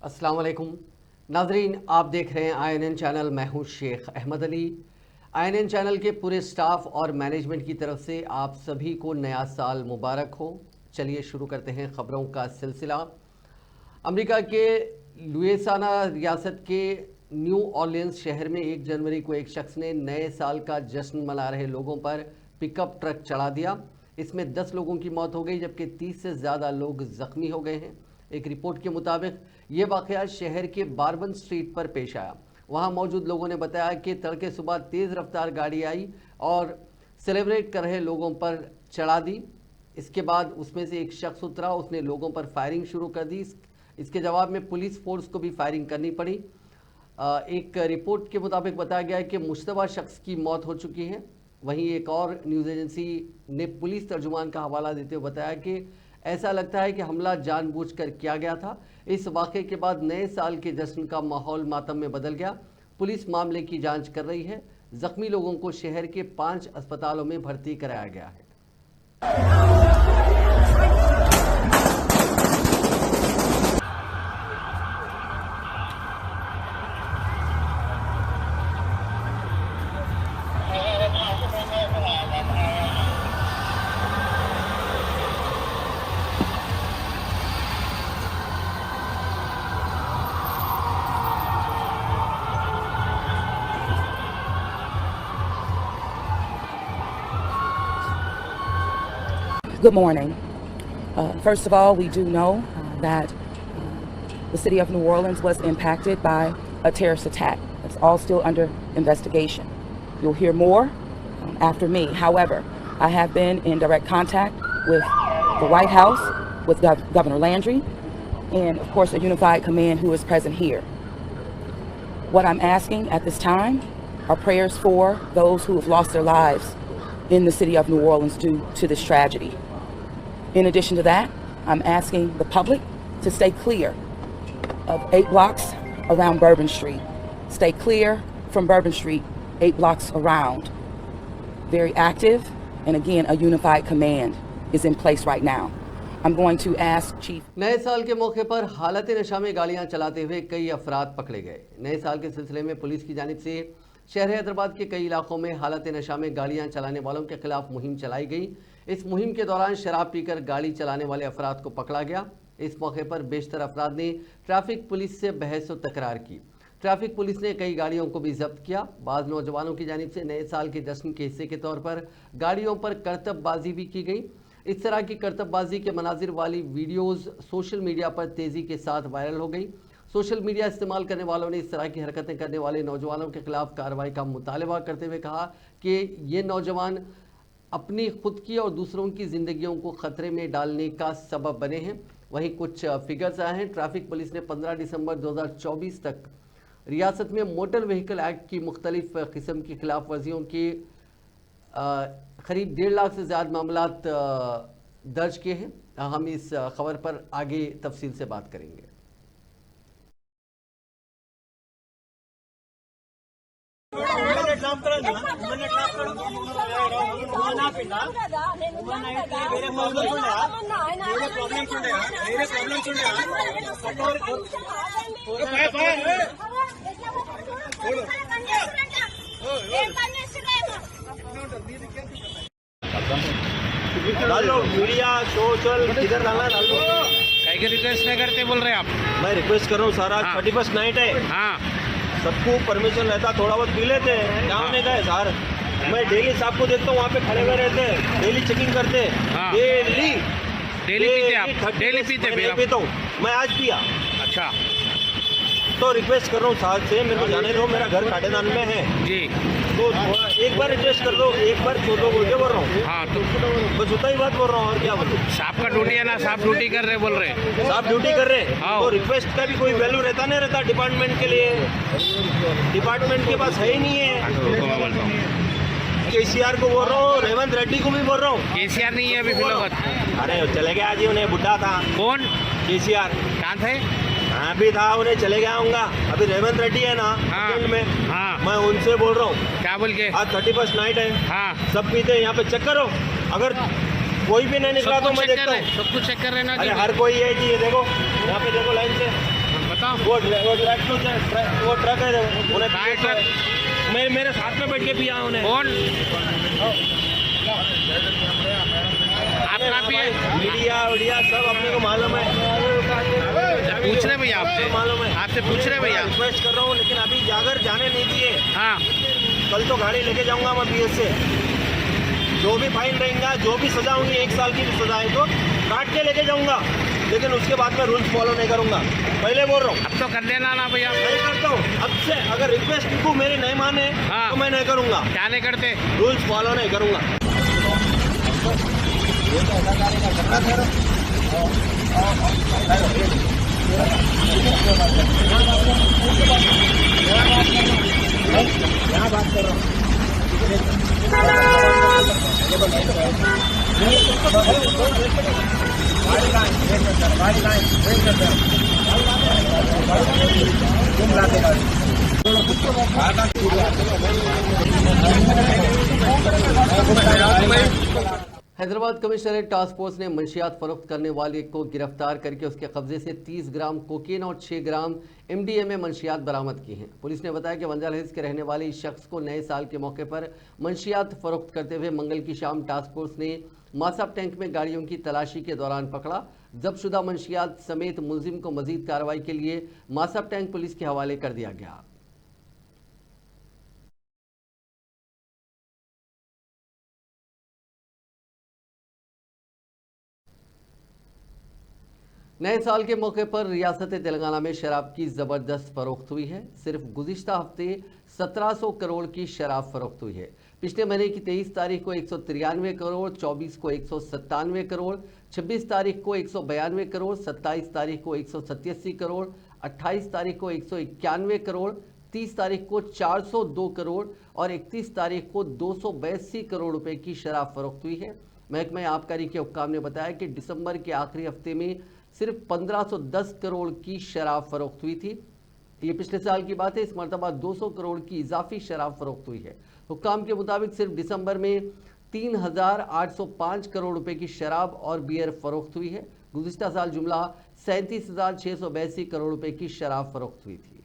अस्सलाम वालेकुम नाजरीन, आप देख रहे हैं INN चैनल। मैं हूं शेख अहमद अली। INN चैनल के पूरे स्टाफ और मैनेजमेंट की तरफ से आप सभी को नया साल मुबारक हो। चलिए शुरू करते हैं ख़बरों का सिलसिला। अमेरिका के लुइसियाना रियासत के न्यू ऑरलियंस शहर में 1 जनवरी को एक शख्स ने नए साल का जश्न मना रहे लोगों पर पिकअप ट्रक चढ़ा दिया। इसमें 10 लोगों की मौत हो गई जबकि 30 से ज़्यादा लोग ज़ख्मी हो गए हैं। एक रिपोर्ट के मुताबिक ये वाक़या शहर के बारबन स्ट्रीट पर पेश आया। वहां मौजूद लोगों ने बताया कि तड़के सुबह तेज़ रफ्तार गाड़ी आई और सेलिब्रेट कर रहे लोगों पर चढ़ा दी। इसके बाद उसमें से एक शख्स उतरा, उसने लोगों पर फायरिंग शुरू कर दी। इसके जवाब में पुलिस फोर्स को भी फायरिंग करनी पड़ी। एक रिपोर्ट के मुताबिक बताया गया है कि मुश्तबा शख्स की मौत हो चुकी है। वहीं एक और न्यूज़ एजेंसी ने पुलिस तर्जुमान का हवाला देते हुए बताया कि ऐसा लगता है कि हमला जानबूझकर किया गया था। इस वाक़े के बाद नए साल के जश्न का माहौल मातम में बदल गया। पुलिस मामले की जांच कर रही है। जख्मी लोगों को शहर के 5 अस्पतालों में भर्ती कराया गया है। Good morning. First of all, we do know that the city of New Orleans was impacted by a terrorist attack. It's all still under investigation. You'll hear more after me. However, I have been in direct contact with the White House, with Governor Landry, and of course a unified command who is present here. What I'm asking at this time are prayers for those who have lost their lives in the city of New Orleans due to this tragedy. In addition to that, I'm asking the public to stay clear of 8 blocks around Bourbon Street. Stay clear from Bourbon Street, 8 blocks around. Very active, and again, a unified command is in place right now. I'm going to ask Chief. नए साल के मौके पर हालत नशा में गाड़ियां चलाते हुए कई अफराद पकड़े गए। नए साल के सिलसिले में पुलिस की जानिब से शहर हैदराबाद के कई इलाकों में हालत नशा में गाड़ियां चलाने वालों के खिलाफ मुहिम चलाई गई। इस मुहिम के दौरान शराब पीकर गाड़ी चलाने वाले अफराद को पकड़ा गया। इस मौके पर बेशतर अफराद ने ट्रैफिक पुलिस से बहस व तकरार की। ट्रैफिक पुलिस ने कई गाड़ियों को भी जब्त किया। बाज़ नौजवानों की जानिब से नए साल के जश्न के हिस्से के तौर पर गाड़ियों पर करतबबाजी भी की गई। इस तरह की करतबबाजी के मनाजिर वाली वीडियोज़ सोशल मीडिया पर तेज़ी के साथ वायरल हो गई। सोशल मीडिया इस्तेमाल करने वालों ने इस तरह की हरकतें करने वाले नौजवानों के खिलाफ कार्रवाई का मुतालबा करते हुए कहा कि ये नौजवान अपनी खुद की और दूसरों की ज़िंदगियों को ख़तरे में डालने का सबब बने हैं। वहीं कुछ फिगर्स आए हैं। ट्रैफिक पुलिस ने 15 दिसंबर 2024 तक रियासत में मोटर व्हीकल एक्ट की मुख्तलिफ किस्म की खिलाफ वर्जियों की करीब 1.5 लाख से ज़्यादा मामला दर्ज किए हैं। हम इस खबर पर आगे तफसील से बात करेंगे। डालो मीडिया सोशल किधर डालना डाल दो। कहीं रिक्वेस्ट नहीं करते बोल रहे आप? मैं रिक्वेस्ट कर रहा हूँ सारा। 31st नाइट है। हाँ, सबको परमिशन रहता, थोड़ा बहुत पी लेते हैं। गाँव नहीं गए सर। मैं डेली साहब को देखता हूँ वहाँ पे खड़े हुए रहते हैं, डेली चेकिंग करते हैं। हाँ। डेली पीते आप? डेली पीते? मैं पीता हूँ, मैं आज पिया। अच्छा, तो रिक्वेस्ट कर रहा हूँ साहब से, मेरे को जाने दो, मेरा घर काटेदान में है जी। तो थोड़ा एक बार रिक्वेस्ट कर दो, एक बार छोड़ो बोल के बोल रहा हूँ। हाँ, तो बस उतना ही बात बोल रहा हूँ, और क्या बोलूँ। साहब का ड्यूटी है ना, साहब ड्यूटी कर रहे बोल रहे। साहब ड्यूटी कर रहे हैं हाँ। तो रिक्वेस्ट का भी कोई वैल्यू रहता नहीं रहता डिपार्टमेंट के लिए। डिपार्टमेंट के पास है ही नहीं है। मैं बोलता हूँ केसीआर को बोल रहा हूँ, रेवंत रेड्डी को भी बोल रहा हूँ। केसीआर नहीं है अभी फिलहाल। अरे चले गया जी, उन्हें बुढ़ा था। कौन? केसीआर कहाँ थे? हाँ भी था, उन्हें चले गया होगा। अभी रेवंत रेड्डी है ना हाँ। में। हाँ, मैं उनसे बोल रहा हूँ, क्या बोल के? आज 31st नाइट है। हाँ, सब पीते हैं, यहाँ पे चेक करो। अगर कोई भी नहीं निकला तो मैं देखता हूँ। सब कुछ चेक कर रहे ना। अरे हर कोई है जी, ये देखो यहाँ पे देखो लाइन से। बताओ बताओ। वो ट्रक है उन्हें कहाँ है ट्रक? मेरे साथ में बैठ के पिया उन्हें। कौन? आप कहाँ पिए? मीडिया सब अपने को मालूम है। पूछ रहे भैया आपसे, मालूम है, आपसे पूछ रहे भैया। रिक्वेस्ट कर रहा हूँ, लेकिन अभी जागर जाने नहीं दिए। हाँ, कल तो गाड़ी लेके जाऊंगा मैं BS से, जो भी फाइन रहेगा, जो भी सजा होगी, 1 साल की भी सजा है तो काट के लेके जाऊंगा, लेकिन उसके बाद मैं रूल्स फॉलो नहीं करूंगा। पहले बोल रहा हूँ, अब तो कर देना ना भैया। नहीं करता हूँ अब से। अगर रिक्वेस्ट को मेरी नहीं माने हाँ। तो मैं नहीं करूंगा, क्या नहीं करते? रूल्स फॉलो नहीं करूंगा। हैदराबाद कमिश्नरेट टास्क फोर्स ने मंशियात फरोख्त करने वाले को गिरफ्तार करके उसके कब्जे से 30 ग्राम कोकीन और 6 ग्राम MDMA मंशियात बरामद की हैं। पुलिस ने बताया कि बंजारा हिल्स के रहने वाले इस शख्स को नए साल के मौके पर मंशियात फरोख्त करते हुए मंगल की शाम टास्क फोर्स ने मासाब टैंक में गाड़ियों की तलाशी के दौरान पकड़ा। जब्तशुदा मंशियात समेत मुलजिम को मजीद कार्रवाई के लिए मासाब टैंक पुलिस के हवाले कर दिया गया। नए साल के मौके पर रियासत तेलंगाना में शराब की ज़बरदस्त फरोख्त हुई है। सिर्फ गुज़िश्ता हफ्ते 1700 करोड़ की शराब फरोख्त हुई है। पिछले महीने की 23 तारीख को 193 करोड़, 24 को 197 करोड़, 26 तारीख को 192 करोड़, 27 तारीख को 187 करोड़, 28 तारीख को 191 करोड़, 30 तारीख को 402 करोड़ और 31 तारीख को 282 करोड़ रुपए की शराब फरोख्त हुई है। महकमा आबकारी के हुक्काम ने बताया कि दिसंबर के आखिरी हफ्ते में सिर्फ 1510 करोड़ की शराब फरोख्त हुई थी। ये पिछले साल की बात है। इस मरतबा 200 करोड़ की इजाफी शराब फरोख्त हुई है। हुक्काम के मुताबिक सिर्फ दिसंबर में 3805 करोड़ रुपए की शराब और बियर फरोख्त हुई है। गुज़िश्ता साल जुमला 37,682 करोड़ रुपए की शराब फरोख्त हुई थी।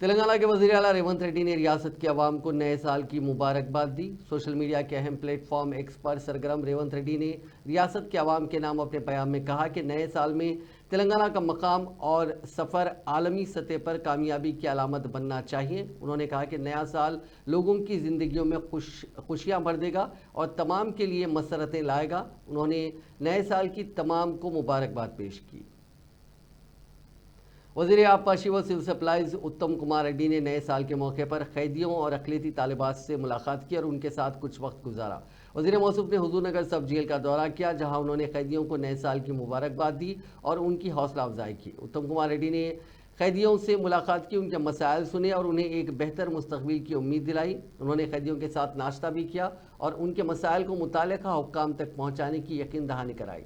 तेलंगाना के वज़ीर आला रेवंत रेड्डी ने रियासत के अवाम को नए साल की मुबारकबाद दी। सोशल मीडिया के अहम प्लेटफॉर्म एक्स पर सरगर्म रेवंत रेड्डी ने रियासत के अवाम के नाम अपने पैगाम में कहा कि नए साल में तेलंगाना का मकाम और सफ़र आलमी सतह पर कामयाबी की अलामत बनना चाहिए। उन्होंने कहा कि नया साल लोगों की ज़िंदगियों में खुशियाँ भर देगा और तमाम के लिए मसरतें लाएगा। उन्होंने नए साल की तमाम को मुबारकबाद पेश की। वज़ीर आबपाशी व सिविल सप्लाईज उत्तम कुमार रेड्डी ने नए साल के मौके पर कैदियों और अक़लियती तालिबात से मुलाकात की और उनके साथ कुछ वक्त गुजारा। वज़ीर मौसूफ ने हुजूरनगर सब जेल का दौरा किया, जहां उन्होंने कैदियों को नए साल की मुबारकबाद दी और उनकी हौसला अफजाई की। उत्तम कुमार रेड्डी ने कैदियों से मुलाकात की, उनके मसाइल सुने और उन्हें एक बेहतर मुस्तकबिल की उम्मीद दिलाई। उन्होंने कैदियों के साथ नाश्ता भी किया और उनके मसाइल को मुताल्लिका हुक्काम तक पहुँचाने की यकीन दहानी कराई।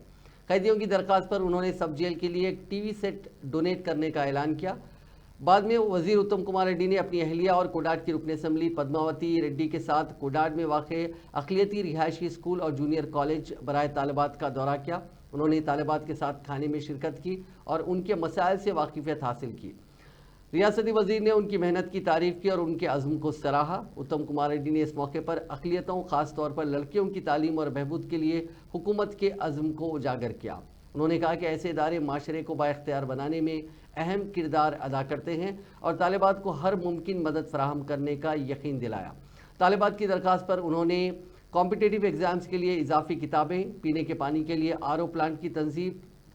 कैदियों की दरख्वास्त पर उन्होंने सब जेल के लिए एक टीवी सेट डोनेट करने का ऐलान किया। बाद में वज़ीर उत्तम कुमार रेड्डी ने अपनी अहलिया और कोडाड की रुकन असम्बली पद्मावती रेड्डी के साथ कोडाड में वाक़े अक़लियती रिहायशी स्कूल और जूनियर कॉलेज बराए तालिबात का दौरा किया। उन्होंने तालिबात के साथ खाने में शिरकत की और उनके मसाइल से वाकिफ़ियत हासिल की। रियासती वज़ीर ने उनकी मेहनत की तारीफ़ की और उनके अज़्म को सराहा। उत्तम कुमार रेड्डी ने इस मौके पर अक़लियतों, ख़ास तौर पर लड़कियों की तालीम और बहबूद के लिए हुकूमत के अज़्म को उजागर किया। उन्होंने कहा कि ऐसे इदारे माशरे को बाइख्तियार बनाने में अहम किरदार अदा करते हैं और तालिबात को हर मुमकिन मदद फराहम करने का यकीन दिलाया। तालिबात की दरख्वास्त पर उन्होंने कॉम्पिटिटिव एग्ज़ाम्स के लिए इजाफी किताबें, पीने के पानी के लिए RO प्लांट की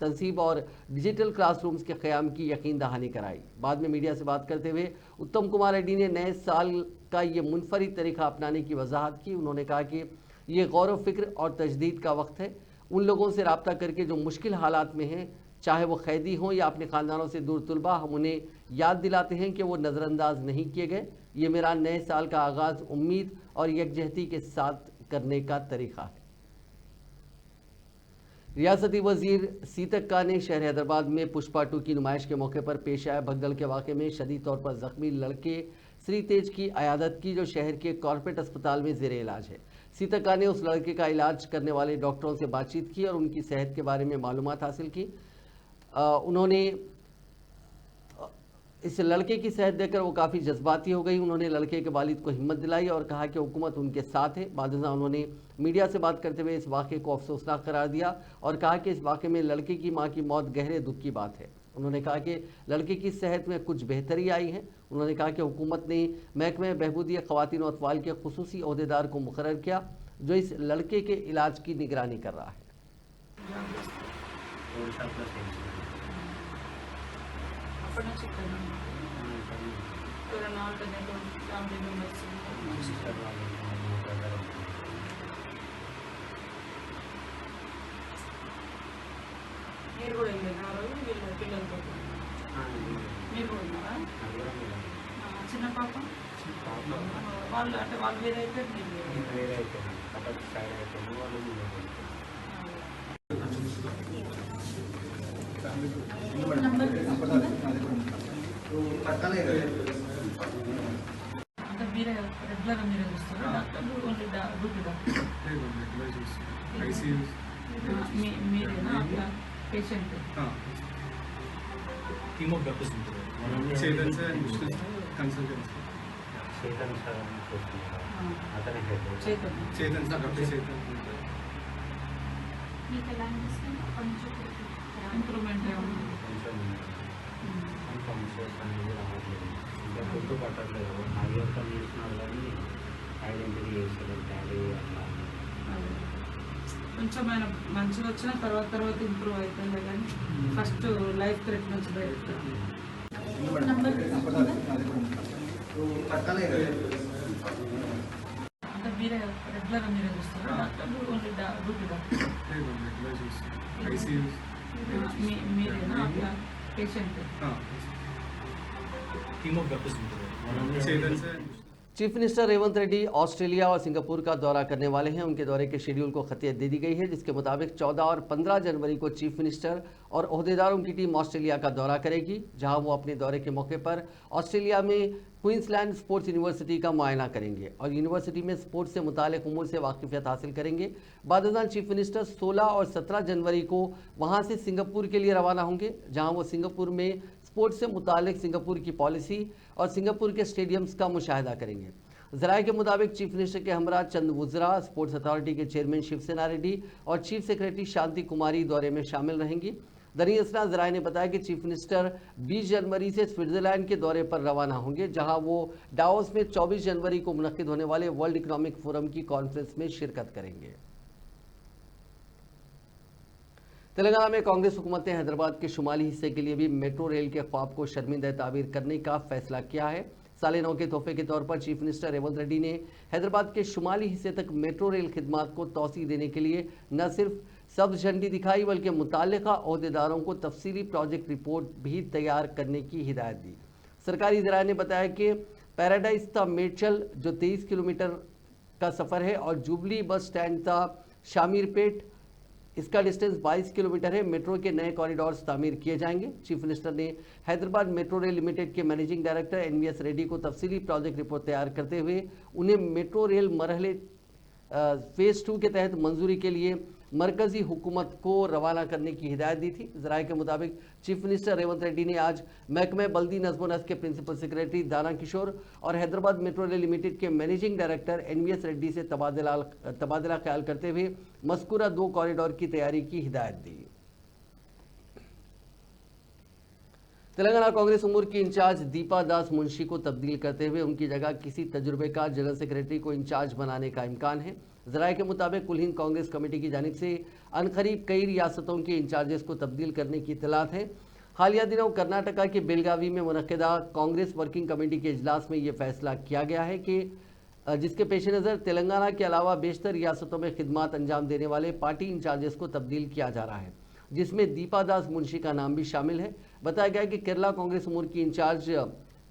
तंसीब और डिजिटल क्लासरूम्स के क़याम की यकीन दहानी कराई। बाद में मीडिया से बात करते हुए उत्तम कुमार रेड्डी ने नए साल का ये मुनफरिद तरीका अपनाने की वजाहत की। उन्होंने कहा कि ये गौर व फिक्र और तजदीद का वक्त है। उन लोगों से रब्ता करके जो मुश्किल हालात में हैं, चाहे वो कैदी हों या अपने ख़ानदानों से दूर तुलबा, हम उन्हें याद दिलाते हैं कि वो नज़रअंदाज नहीं किए गए। ये मेरा नए साल का आगाज़ उम्मीद और यकजहती के साथ करने का तरीक़ा है। रियासती वज़ीर सीतक्का ने शहर हैदराबाद में पुष्पा 2 की नुमाइश के मौके पर पेश आए भगदड़ के वाक़े में शदीद तौर पर ज़ख्मी लड़के श्री तेज की अयादत की, जो शहर के कॉर्पोरेट अस्पताल में ज़ेरे इलाज है। सीतक्का ने उस लड़के का इलाज करने वाले डॉक्टरों से बातचीत की और उनकी सेहत के बारे में मालूमात हासिल की। उन्होंने इस लड़के की सेहत देखकर वो काफ़ी जज्बाती हो गई। उन्होंने लड़के के वालिद को हिम्मत दिलाई और कहा कि हुकूमत उनके साथ है। बाद में उन्होंने मीडिया से बात करते हुए इस वाक़े को अफसोसनाक करार दिया और कहा कि इस वाक़े में लड़के की मां की मौत गहरे दुख की बात है। उन्होंने कहा कि लड़के की सेहत में कुछ बेहतरी आई है। उन्होंने कहा कि हुकूमत ने महकमे बहबूदी ख़वातीन और अतफाल के खुसूसी ओहदेदार को मुकर्रर किया जो इस लड़के के इलाज की निगरानी कर रहा है। మీరు కూడా వెళ్ళారు ఆ రోజు వీళ్ళ పిల్లలతో మీరు కూడా ఉన్నారా చిన్న పాప వాళ్ళు అంటే వాళ్ళు వేరైతే మీరు అంటే మీరే రెగ్యులర్గా మీరే చూస్తారా డాక్టర్లు ఓన్లీ డ్యూటీ డాక్టర్ మీరేనా అట్లా patient team of doctors Chetan sir consultancy చేతులు चेतन सर डॉक्टर चेतन ఇంప్రూవ్మెంట్ ఏమన్నా గుర్తుపట్టట్లేదు నాగేశ్వరం చేసినారు కానీ ఐడెంటిటీ చేసేది డాడీ అట్లా కొంచెం ఆయన మంచిగా వచ్చిన తర్వాత ఇంప్రూవ్ అవుతుంది కానీ ఫస్ట్ లైఫ్ థ్రెట్ నుంచి బయట అంటే మీరే రెగ్యులర్గా మీరే చూస్తారా డాక్టర్లు ఓన్లీ డ్యూటీ డాక్టర్ మీరేనా అట్లా patient team of doctors Chetan sir chief minister Revanth Reddy Australia और सिंगापुर का दौरा करने वाले हैं। उनके दौरे के शेड्यूल को खतियत दे दी गई है, जिसके मुताबिक 14 और 15 जनवरी को चीफ मिनिस्टर और ओहदेदारों की टीम ऑस्ट्रेलिया का दौरा करेगी, जहां वो अपने दौरे के मौके पर ऑस्ट्रेलिया में क्वींसलैंड स्पोर्ट्स यूनिवर्सिटी का मुआयना करेंगे और यूनिवर्सिटी में स्पोर्ट्स से मुताल्लिक़ उमूर से वाकिफियत हासिल करेंगे। बाद चीफ मिनिस्टर 16 और 17 जनवरी को वहाँ से सिंगापुर के लिए रवाना होंगे, जहाँ वो सिंगापुर में स्पोर्ट्स से मुताल्लिक़ सिंगापुर की पॉलिसी और सिंगापुर के स्टेडियम्स का मुशाहिदा करेंगे। ज़राए के मुताबिक चीफ मिनिस्टर के हमरा चंद वुज़रा, स्पोर्ट्स अथॉरिटी के चेयरमैन शिवसेना रेड्डी और चीफ सेक्रेटरी शांति कुमारी दौरे में शामिल रहेंगी। दरियासना ज़राए ने बताया कि चीफ मिनिस्टर 20 जनवरी से स्विट्ज़रलैंड के दौरे पर रवाना होंगे, जहां वो डावोस में 24 जनवरी को मुनक्किद होने वाले वर्ल्ड इकनॉमिक फोरम की कॉन्फ्रेंस में शिरकत करेंगे। तेलंगाना में कांग्रेस हुकूमत ने हैदराबाद के शुमाली हिस्से के लिए भी मेट्रो रेल के ख्वाब को शर्मिंदा ताबीर करने का फैसला किया है। साले 9 के तोहफे के तौर पर चीफ मिनिस्टर रेवंत रेड्डी ने हैदराबाद के शुमाली हिस्से तक मेट्रो रेल खिदमात को तौसी देने के लिए न सिर्फ सब्ज झंडी दिखाई बल्कि मुताल्लिका ओहदेदारों को तफसीली प्रोजेक्ट रिपोर्ट भी तैयार करने की हिदायत दी। सरकारी ज़राए ने बताया कि पैराडाइज था मेडचल जो 23 किलोमीटर का सफ़र है और जुबली बस स्टैंड था शामीरपेट, इसका डिस्टेंस 22 किलोमीटर है। मेट्रो के नए कॉरिडोर्स तामीर किए जाएंगे। चीफ मिनिस्टर ने हैदराबाद मेट्रो रेल लिमिटेड के मैनेजिंग डायरेक्टर NVS रेड्डी को तफसीली प्रोजेक्ट रिपोर्ट तैयार करते हुए उन्हें मेट्रो रेल मरहले फेज़ 2 के तहत मंजूरी के लिए मरकज़ी हुकूमत को रवाना करने की हिदायत दी थी। ज़राए के मुताबिक चीफ मिनिस्टर रेवंत रेड्डी ने आज महकमे बल्दी नज़्म नस्क के प्रिंसिपल सेक्रेटरी दाना किशोर और हैदराबाद मेट्रो रेल लिमिटेड के मैनेजिंग डायरेक्टर NVS रेड्डी से तबादला ख्याल करते हुए मज़कूरा 2 कॉरिडोर की तैयारी की हिदायत दी। तेलंगाना कांग्रेस उमूर की इंचार्ज दीपा दास मुंशी को तब्दील करते हुए उनकी जगह किसी तजुर्बेकार जनरल सेक्रेटरी को इंचार्ज बनाने का इम्कान है। ज़राए के मुताबिक कुल हिंद कांग्रेस कमेटी की जानिब से अनकरीब कई रियासतों के इंचार्जेस को तब्दील करने की इतलात है। हालिया दिनों कर्नाटका के बेलगावी में मुनक्किदा कांग्रेस वर्किंग कमेटी के इजलास में ये फैसला किया गया है कि जिसके पेश नज़र तेलंगाना के अलावा बेशतर रियासतों में खिदमात अंजाम देने वाले पार्टी इंचार्जेस को तब्दील किया जा रहा है, जिसमें दीपा दास मुंशी का नाम भी शामिल है। बताया गया कि केरला कांग्रेस उमूर की इंचार्ज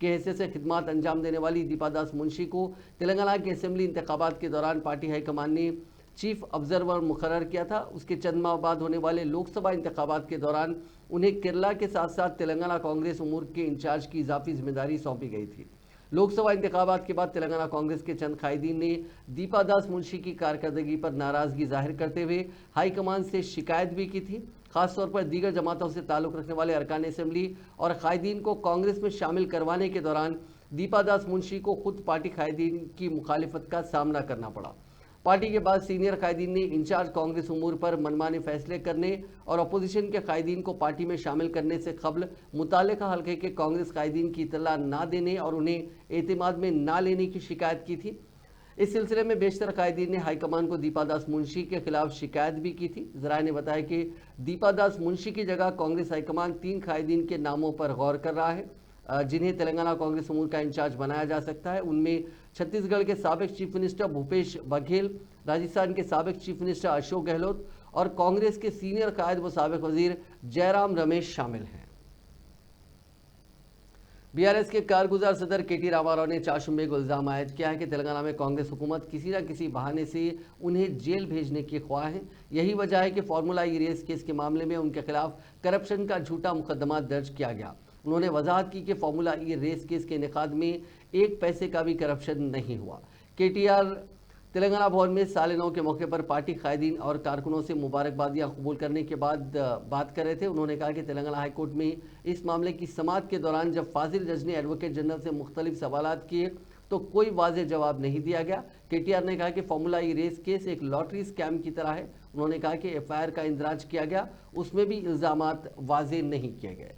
के हैसियत से खिदमात अंजाम देने वाली दीपा दास मुंशी को तेलंगाना के असेंबली इंतखाबात के दौरान पार्टी हाईकमान ने चीफ ऑब्जर्वर मुकर्रर किया था। उसके चंद माह बाद होने वाले लोकसभा इंतखाबात के दौरान उन्हें केरला के साथ साथ तेलंगाना कांग्रेस उमूर के इंचार्ज की इजाफी जिम्मेदारी सौंपी गई थी। लोकसभा इंतखाबात के बाद तेलंगाना कांग्रेस के चंद कायदीन ने दीपा दास मुंशी की कारकर्दगी पर नाराजगी जाहिर करते हुए हाईकमान से शिकायत भी की थी। खासतौर पर दीगर जमातों से ताल्लुक़ रखने वाले अरकान असेंबली और कायदीन को कांग्रेस में शामिल करवाने के दौरान दीपा दास मुंशी को खुद पार्टी कायदीन की मुखालिफत का सामना करना पड़ा। पार्टी के बाद सीनियर कायदीन ने इंचार्ज कांग्रेस उमूर पर मनमाने फैसले करने और अपोजिशन के कायदीन को पार्टी में शामिल करने से कबल मुतालिका हल्के के कांग्रेस कायदीन की इत्तला ना देने और उन्हें एतमाद में ना लेने की शिकायत की थी। इस सिलसिले में बेशतर कायदीन ने हाईकमान को दीपा दास मुंशी के खिलाफ शिकायत भी की थी। जराये ने बताया कि दीपा दास मुंशी की जगह कांग्रेस हाईकमान 3 कायदीन के नामों पर गौर कर रहा है जिन्हें तेलंगाना कांग्रेस उमूर का इंचार्ज बनाया जा सकता है। उनमें छत्तीसगढ़ के साबिक चीफ मिनिस्टर भूपेश बघेल, राजस्थान के साबिक चीफ मिनिस्टर अशोक गहलोत और कांग्रेस के सीनियर कायद व साबिक वजीर जयराम रमेश शामिल हैं। बीआरएस के कारगुजार सदर केटी रामाराव ने चाशुम्बे को इल्ज़ाम आयद किया है कि तेलंगाना में कांग्रेस हुकूमत किसी न किसी बहाने से उन्हें जेल भेजने की ख्वाह है। यही वजह है कि फार्मूला ई रेस केस के मामले में उनके खिलाफ करप्शन का झूठा मुकदमा दर्ज किया गया। उन्होंने वजाहत की कि फार्मूला ई रेस केस के इनेकाद में 1 पैसे का भी करप्शन नहीं हुआ। केटीआर तेलंगाना भवन में साल 9 के मौके पर पार्टी कायदीन और कारकुनों से मुबारकबादियाँ कबूल करने के बाद बात कर रहे थे। उन्होंने कहा कि तेलंगाना हाईकोर्ट में इस मामले की समाअत के दौरान जब फाजिल जज ने एडवोकेट जनरल से मुख्तलिफ सवालात किए तो कोई वाज़ेह जवाब नहीं दिया गया। केटीआर ने कहा कि फार्मूला ई रेस केस एक लॉटरी स्कैम की तरह है। उन्होंने कहा कि एफआईआर का इंदराज किया गया, उसमें भी इल्ज़ामात वाज़ेह नहीं किए गए।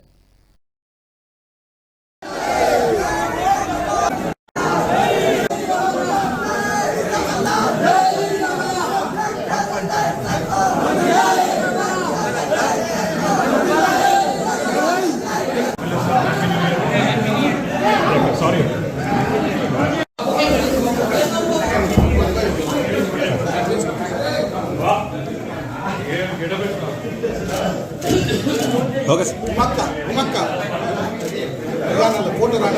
ఓకే సార్ మక్క ఫోటో దగ్గర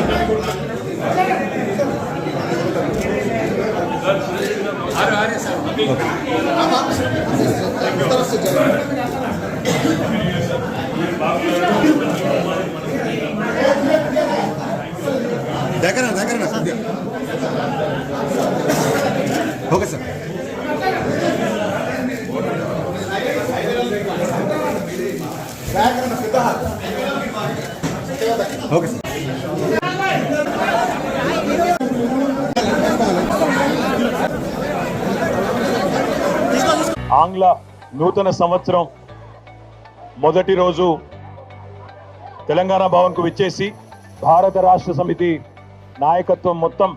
ఓకే సార్ ఓకే సార్ ఆంగ్ల నూతన సంవత్సరం మొదటి రోజు తెలంగాణ భవన్కు విచ్చేసి భారత రాష్ట్ర సమితి నాయకత్వం మొత్తం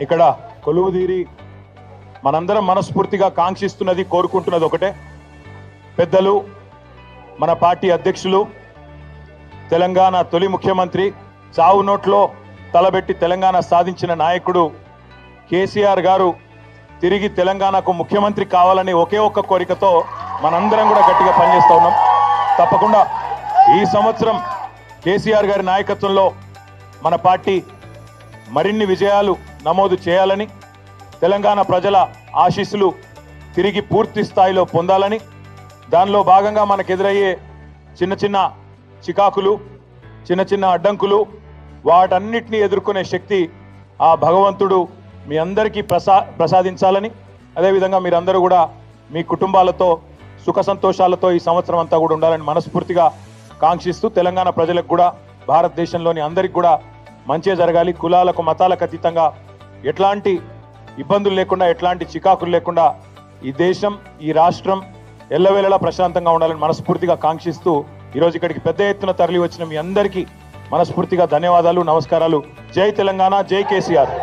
ఇక్కడ కొలువుదీరి మనందరం మనస్ఫూర్తిగా కాంక్షిస్తున్నది కోరుకుంటున్నది ఒకటే, పెద్దలు మన పార్టీ అధ్యక్షులు తెలంగాణ తొలి ముఖ్యమంత్రి చావు నోట్లో తలబెట్టి తెలంగాణ సాధించిన నాయకుడు కేసీఆర్ గారు తిరిగి తెలంగాణకు ముఖ్యమంత్రి కావాలని ఒకే ఒక్క కోరికతో మనందరం కూడా గట్టిగా పనిచేస్తూ ఉన్నాం. తప్పకుండా ఈ సంవత్సరం కేసీఆర్ గారి నాయకత్వంలో మన పార్టీ మరిన్ని విజయాలు నమోదు చేయాలని, తెలంగాణ ప్రజల ఆశీస్సులు తిరిగి పూర్తి స్థాయిలో పొందాలని, దానిలో భాగంగా మనకు ఎదురయ్యే చిన్న చిన్న చికాకులు, చిన్న చిన్న అడ్డంకులు, వాటన్నిటిని ఎదుర్కొనే శక్తి ఆ భగవంతుడు మీ అందరికీ ప్రసాదించాలని, అదేవిధంగా మీరందరూ కూడా మీ కుటుంబాలతో సుఖ సంతోషాలతో ఈ సంవత్సరం అంతా కూడా ఉండాలని మనస్ఫూర్తిగా కాంక్షిస్తూ, తెలంగాణ ప్రజలకు కూడా భారతదేశంలోని అందరికి కూడా మంచి జరగాలి, కులాలకు మతాలకు అతీతంగా ఎట్లాంటి ఇబ్బందులు లేకుండా, ఎట్లాంటి చికాకులు లేకుండా ఈ దేశం, ఈ రాష్ట్రం ఎల్లవేళలా ప్రశాంతంగా ఉండాలని మనస్ఫూర్తిగా కాంక్షిస్తూ ఈరోజు ఇక్కడికి పెద్ద ఎత్తున తరలి వచ్చిన మీ అందరికీ మనస్ఫూర్తిగా ధన్యవాదాలు, నమస్కారాలు. జై తెలంగాణ, జై కేసీఆర్.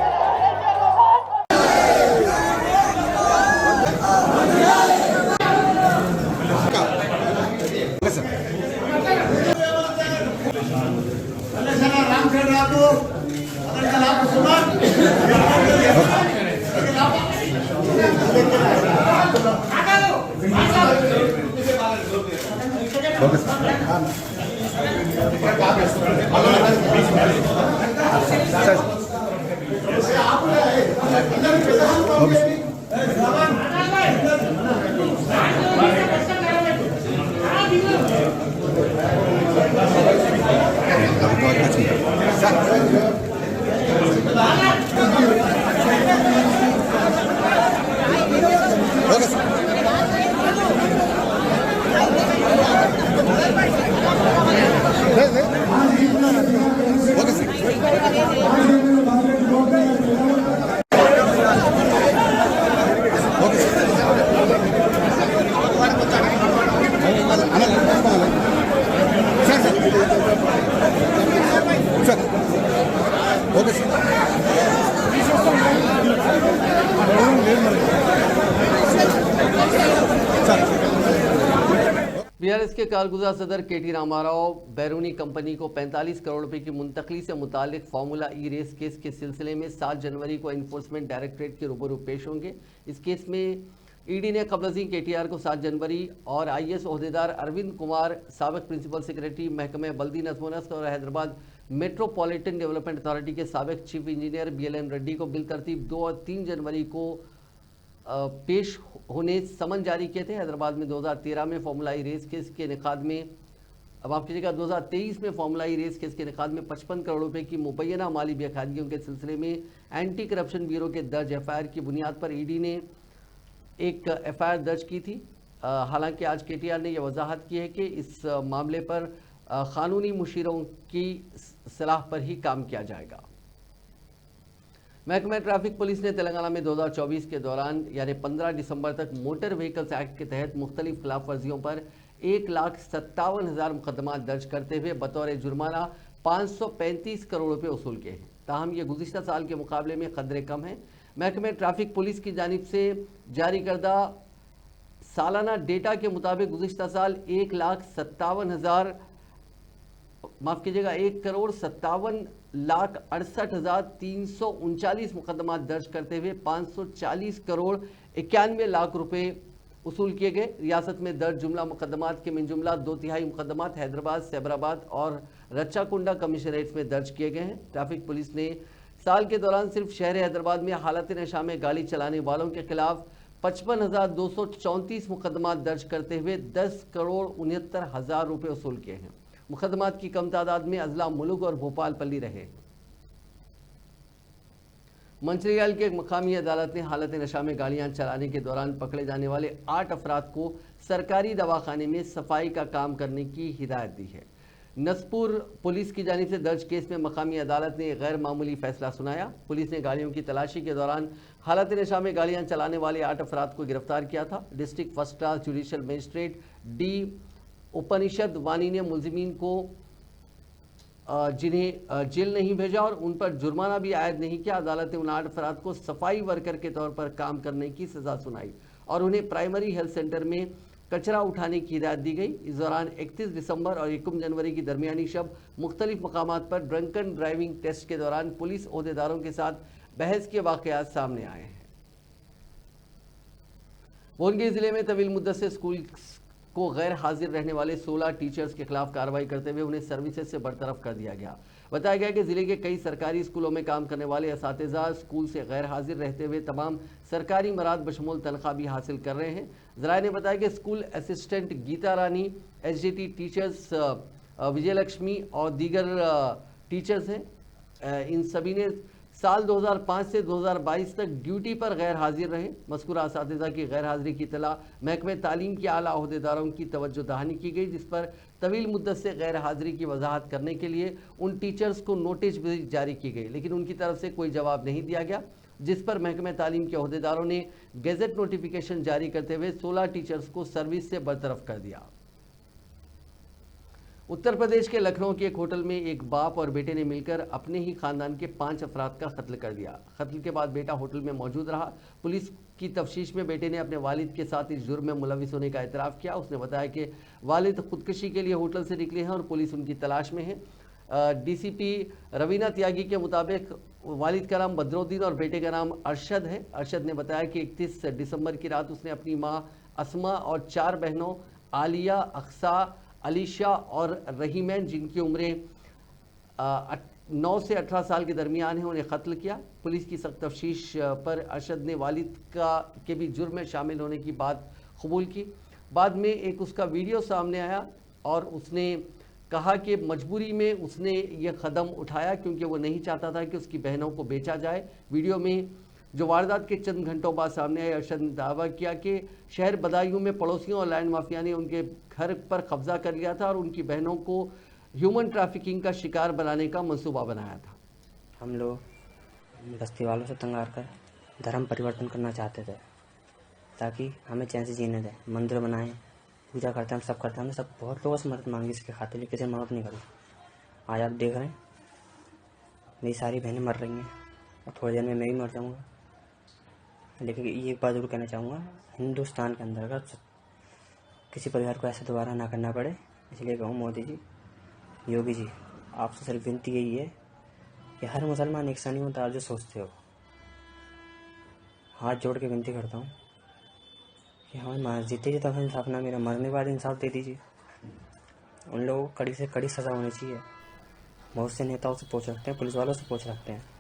ఓకే के कारगुजार सदर केटी रामाराव बैरूनी कंपनी को 45 करोड़ रुपए की मुंतकली से मुतालिक फार्मूला ई रेस केस के सिलसिले में 7 जनवरी को एनफोर्समेंट डायरेक्टरेट के रूबरू पेश होंगे। इस केस में ईडी ने कबल अज़ीं केटीआर को 7 जनवरी और आईएएस ओहदेदार अरविंद कुमार, साबिक प्रिंसिपल सेक्रेटरी महकमे बल्दी नज़्म व नस्क और हैदराबाद मेट्रोपॉलिटन डेवलपमेंट अथॉरिटी के साबिक चीफ इंजीनियर BLN रेड्डी को बिल तरतीब 2 और 3 जनवरी को पेश होने समन जारी किए थे। हैदराबाद में 2013 में फार्मूला ई रेस केस के इनेकाद में, अब आप कीजिएगा 2023 में फार्मूला ई रेस केस के इनेकाद में 55 करोड़ रुपए की मुबैना माली बेखारगियों के सिलसिले में एंटी करप्शन ब्यूरो के दर्ज FIR की बुनियाद पर ईडी ने एक FIR दर्ज की थी। हालांकि आज KTR ने यह वजाहत की है कि इस मामले पर कानूनी मुशीरों की सलाह पर ही काम किया जाएगा। महकमा ट्रैफिक पुलिस ने तेलंगाना में 2024 के दौरान यानी 15 दिसंबर तक मोटर व्हीकल्स एक्ट के तहत मुख्तलिफ खिलाफ वर्जियों पर 1,57,000 मुकदमा दर्ज करते हुए बतौर जुर्माना 535 करोड़ रुपए वसूल किए हैं। ताहम ये गुज़िश्ता साल के मुकाबले में कदरे कम है। महकमे ट्रैफिक पुलिस की जानिब से जारी करदा सालाना डेटा के मुताबिक गुज़िश्ता साल 1,57,000 माफ़ कीजिएगा 1,57,68,339 मुकदमा दर्ज करते हुए 540 करोड़ 91 लाख रुपए वसूल किए गए। रियासत में दर्ज जुमला मुकदमात के मिन जुमला 2/3 मुकदमात हैदराबाद, सैबराबाद और रच्चाकुंडा कमिश्नरेट्स में दर्ज किए गए हैं। ट्रैफिक पुलिस ने साल के दौरान सिर्फ शहर हैदराबाद में हालत नशा में गाड़ी चलाने वालों के खिलाफ 55,234 मुकदमात दर्ज करते हुए 10 करोड़ 69,000 रुपए वसूल किए हैं। मुकदमात की कम तादाद में अजला मुलुग और भोपाल पल्ली रहे। मंचरियाल की एक मकामी अदालत ने हालत नशा में गाड़ियां चलाने के दौरान पकड़े जाने वाले 8 अफराद को सरकारी दवाखाने में सफाई का काम करने की हिदायत दी है। नसपुर पुलिस की जानिब से दर्ज केस में मकामी अदालत ने गैर मामूली फैसला सुनाया। पुलिस ने गाड़ियों की तलाशी के दौरान हालत नशा में गाड़ियां चलाने वाले 8 अफराद को गिरफ्तार किया था। District first class judicial magistrate D उपनिषद वानी ने मुलजिमीन को जिन्हें जेल नहीं भेजा और उन पर जुर्माना भी आयद नहीं किया। अदालत ने उन 8 अफराद को सफाई वर्कर के तौर पर काम करने की सजा सुनाई और उन्हें प्राइमरी हेल्थ सेंटर में कचरा उठाने की हिदायत दी गई। इस दौरान 31 दिसंबर और 1 जनवरी की दरमियानी शब मुख्तलिफ मकामात पर ड्रंकन ड्राइविंग टेस्ट के दौरान पुलिस ओहदेदारों के साथ बहस के वाक़यात सामने आए हैं। बोनगी जिले में तवील मुद्दत से स्कूल को गैर हाजिर रहने वाले 16 टीचर्स के खिलाफ कार्रवाई करते हुए उन्हें सर्विसेज से बरतरफ कर दिया गया। बताया गया कि जिले के कई सरकारी स्कूलों में काम करने वाले असातिज़ा स्कूल से गैर हाजिर रहते हुए तमाम सरकारी मराद बशमूल तनख्वाह भी हासिल कर रहे हैं। ज़राए ने बताया कि स्कूल असिस्टेंट गीता रानी, SDT टीचर्स विजयलक्ष्मी और दीगर टीचर्स हैं। इन सभी ने साल 2005 से 2022 तक ड्यूटी पर गैर हाजिर रहे। मज़कूरा असातिज़ा की गैर हाजिरी की इत्तला महकमे तालीम के आला ओहदेदारों की तवज्जो दहानी की गई, जिस पर तवील मुद्दत से गैर हाजिरी की वजाहत करने के लिए उन टीचर्स को नोटिस भी जारी की गई, लेकिन उनकी तरफ से कोई जवाब नहीं दिया गया, जिस पर महकमे तालीम के ओहदेदारों ने गेजेट नोटिफिकेशन जारी करते हुए 16 टीचर्स को सर्विस से बरतरफ कर दिया। उत्तर प्रदेश के लखनऊ के एक होटल में एक बाप और बेटे ने मिलकर अपने ही खानदान के 5 अफराद का कत्ल कर दिया। कत्ल के बाद बेटा होटल में मौजूद रहा। पुलिस की तफ्तीश में बेटे ने अपने वालिद के साथ इस जुर्म में मुलविस होने का इतराफ़ किया। उसने बताया कि वालिद खुदकुशी के लिए होटल से निकले हैं और पुलिस उनकी तलाश में है। DCP रवीना त्यागी के मुताबिक वालिद का नाम बदरुद्दीन और बेटे का नाम अरशद है। अरशद ने बताया कि 31 दिसंबर की रात उसने अपनी माँ अस्मा और 4 बहनों आलिया, अक्सा, अलीशा और रहीमैन, जिनकी उम्रें 9 से 18 साल के दरमियान है, उन्हें कत्ल किया। पुलिस की सख्त तफ्तीश पर अरशद ने वालिद के भी जुर्म में शामिल होने की बात कबूल की। बाद में एक उसका वीडियो सामने आया और उसने कहा कि मजबूरी में उसने ये कदम उठाया क्योंकि वो नहीं चाहता था कि उसकी बहनों को बेचा जाए। वीडियो में जो वारदात के चंद घंटों बाद सामने आए, अरशद ने दावा किया कि शहर बदायूं में पड़ोसियों और लैंड माफिया ने उनके घर पर कब्जा कर लिया था और उनकी बहनों को ह्यूमन ट्रैफिकिंग का शिकार बनाने का मंसूबा बनाया था। हम लोग बस्ती वालों से तंग आकर धर्म परिवर्तन करना चाहते थे ताकि हमें चैन से जीने दें। मंदिर बनाएं, पूजा करते हैं, हम सब करते हैं। हमने सब बहुत लोगों से मदद मांगी इसके खातिर, लेकिन किसी ने मदद नहीं करी। आज आप देख रहे हैं मेरी सारी बहनें मर रही हैं और थोड़ी देर में मैं भी मर जाऊँगा। लेकिन ये एक बात जरूर कहना चाहूँगा, हिंदुस्तान के अंदर अगर किसी परिवार को ऐसा दोबारा ना करना पड़े, इसलिए कहूँ मोदी जी, योगी जी, आपसे सिर्फ विनती यही है कि हर मुसलमान एक सा नहीं होता आप जो सोचते हो। हाथ जोड़ के विनती करता हूँ कि हमें जीते जी तो इंसाफ ना मिला, मरने के बाद इंसाफ दे दीजिए। उन लोगों को कड़ी से कड़ी सज़ा होनी चाहिए। बहुत से नेताओं से पूछ रखते हैं, पुलिस वालों से पूछ रखते हैं।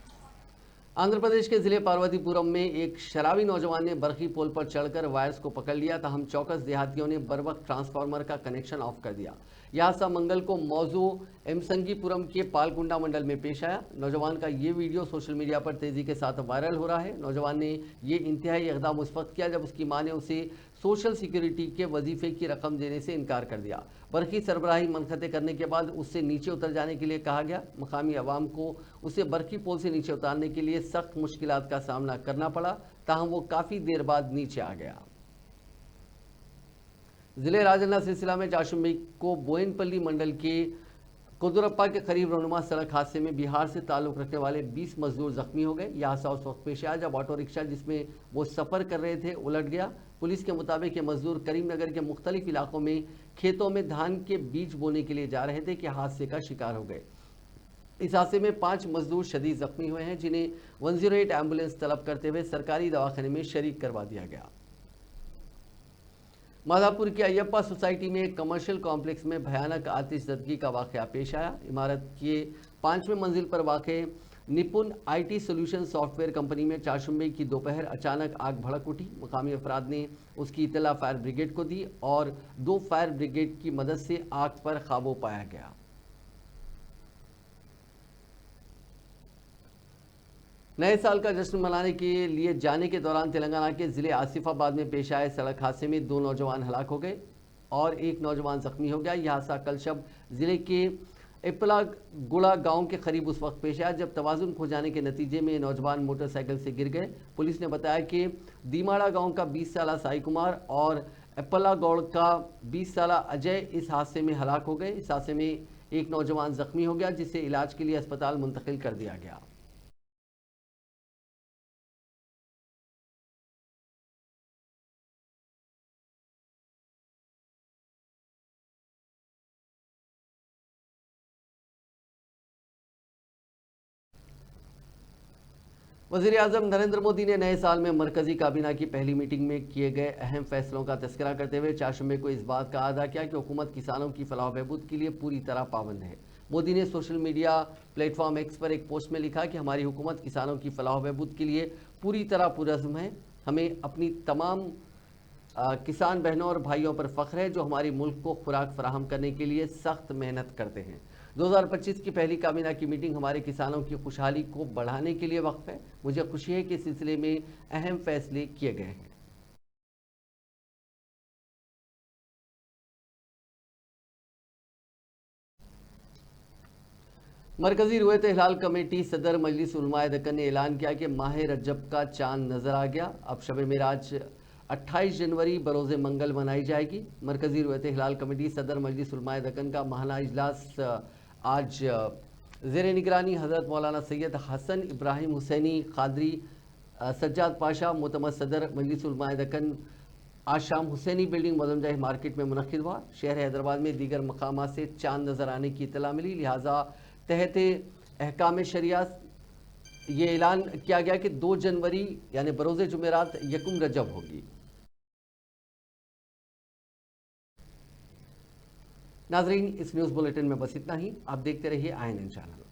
आंध्र प्रदेश के जिले पार्वतीपुरम में एक शराबी नौजवान ने बरखी पोल पर चढ़कर वायर्स को पकड़ लिया, तहम चौकस देहातियों ने बर वक्त ट्रांसफार्मर का कनेक्शन ऑफ कर दिया। यह हादसा मंगल को मौजू एमसंगीपुरम के पालकुंडा मंडल में पेश आया। नौजवान का ये वीडियो सोशल मीडिया पर तेजी के साथ वायरल हो रहा है। नौजवान ने ये इंतहाई इक़दाम उस वक्त किया जब उसकी मां ने उसे सोशल सिक्योरिटी के वजीफे की रकम देने से इनकार कर दिया। बरखी सरबराही मनखते करने के बाद उससे नीचे उतर जाने के लिए कहा गया। मकामी अवाम को उसे बरखी पोल से नीचे उतारने के लिए सख्त मुश्किलात का सामना करना पड़ा, ताहम वो काफ़ी देर बाद नीचे आ गया। जिले राजन्ना सिलसिला में चाशुम्बी को बोयनपल्ली मंडल के कुदुरप्पा के करीब रोनुमा सड़क हादसे में बिहार से ताल्लुक रखने वाले 20 मजदूर जख्मी हो गए। यह हादसा उस वक्त पेश आया जब ऑटो रिक्शा जिसमें वो सफ़र कर रहे थे उलट गया। पुलिस के मुताबिक ये मजदूर करीमनगर के मुख्तलिफ इलाकों में खेतों में धान के बीज बोने के लिए जा रहे थे कि हादसे का शिकार हो गए। इस हादसे में 5 मजदूर शदीद जख्मी हुए हैं, जिन्हें 108 एम्बुलेंस तलब करते हुए सरकारी दवाखाने में शरीक करवा दिया गया। माधापुर की अयप्पा सोसाइटी में एक कमर्शियल कॉम्प्लेक्स में भयानक आतिशज़दगी का वाक़या पेश आया। इमारत के 5वें मंजिल पर वाक़े निपुण IT सोल्यूशन सॉफ्टवेयर कंपनी में चाशुम्बे की दोपहर अचानक आग भड़क उठी। मकामी अफराद ने उसकी इत्तला फायर ब्रिगेड को दी और 2 फायर ब्रिगेड की मदद से आग पर काबू पाया गया। नए साल का जश्न मनाने के लिए जाने के दौरान तेलंगाना के ज़िले आसिफाबाद में पेश आए सड़क हादसे में 2 नौजवान हलाक हो गए और 1 नौजवान जख्मी हो गया। यह हादसा कल शब ज़िले के एप्पलागुड़ा गांव के करीब उस वक्त पेश आया जब तवाज़ुन खो जाने के नतीजे में नौजवान मोटरसाइकिल से गिर गए। पुलिस ने बताया कि दीमाड़ा गाँव का 20 साला साई कुमार और एप्पलागौड़ का 20 साला अजय इस हादसे में हलाक हो गए। इस हादसे में 1 नौजवान जख्मी हो गया जिसे इलाज के लिए अस्पताल मुंतकिल कर दिया गया। वज़ीर-ए-आज़म नरेंद्र मोदी ने नए साल में मरकज़ी काबीना की पहली मीटिंग में किए गए अहम फैसलों का तज़किरा करते हुए चाशुम्बे को इस बात का अदा किया कि हुकूमत किसानों की फलाह बहबूद के लिए पूरी तरह पाबंद है। मोदी ने सोशल मीडिया प्लेटफॉर्म एक्स पर एक पोस्ट में लिखा कि हमारी हुकूमत किसानों की फलाह बहबूद के लिए पूरी तरह पुरज़्म है। हमें अपनी तमाम किसान बहनों और भाइयों पर फ़ख्र है जो हमारी मुल्क को खुराक फराहम करने के लिए सख्त मेहनत करते हैं। 2025 की पहली काबीना की मीटिंग हमारे किसानों की खुशहाली को बढ़ाने के लिए वक्फ है। मुझे खुशी है कि इस सिलसिले में अहम फैसले किए गए हैं। मरकज़ी रुयत हिलाल कमेटी सदर मजलिस उलमाए दक्कन ने ऐलान किया कि माह रजब का चांद नज़र आ गया। अब शब मेराज 28 जनवरी बरोज़ मंगल मनाई जाएगी। मरकज़ी रुयत हिलाल कमेटी सदर मजलिस उलमाए दक्कन का माहाना इजलास आज ज़ेर निगरानी हज़रत मौलाना सैयद हसन इब्राहिम हुसैनी क़ादरी सज्जाद पाशा मोतमद सदर मजलिस उलमाए दक्कन आज शाम हुसैनी बिल्डिंग मदमजाह मार्केट में मुनक़िद हुआ। शहर हैदराबाद में दीगर मकामात से चांद नज़र आने की इत्तला मिली, लिहाजा तहत अहकाम शरियत ये ऐलान किया गया कि 2 जनवरी यानी बरोज़ जुमेरात 1 रजब होगी। नाज़रीन, इस न्यूज़ बुलेटिन में बस इतना ही। आप देखते रहिए INN चैनल।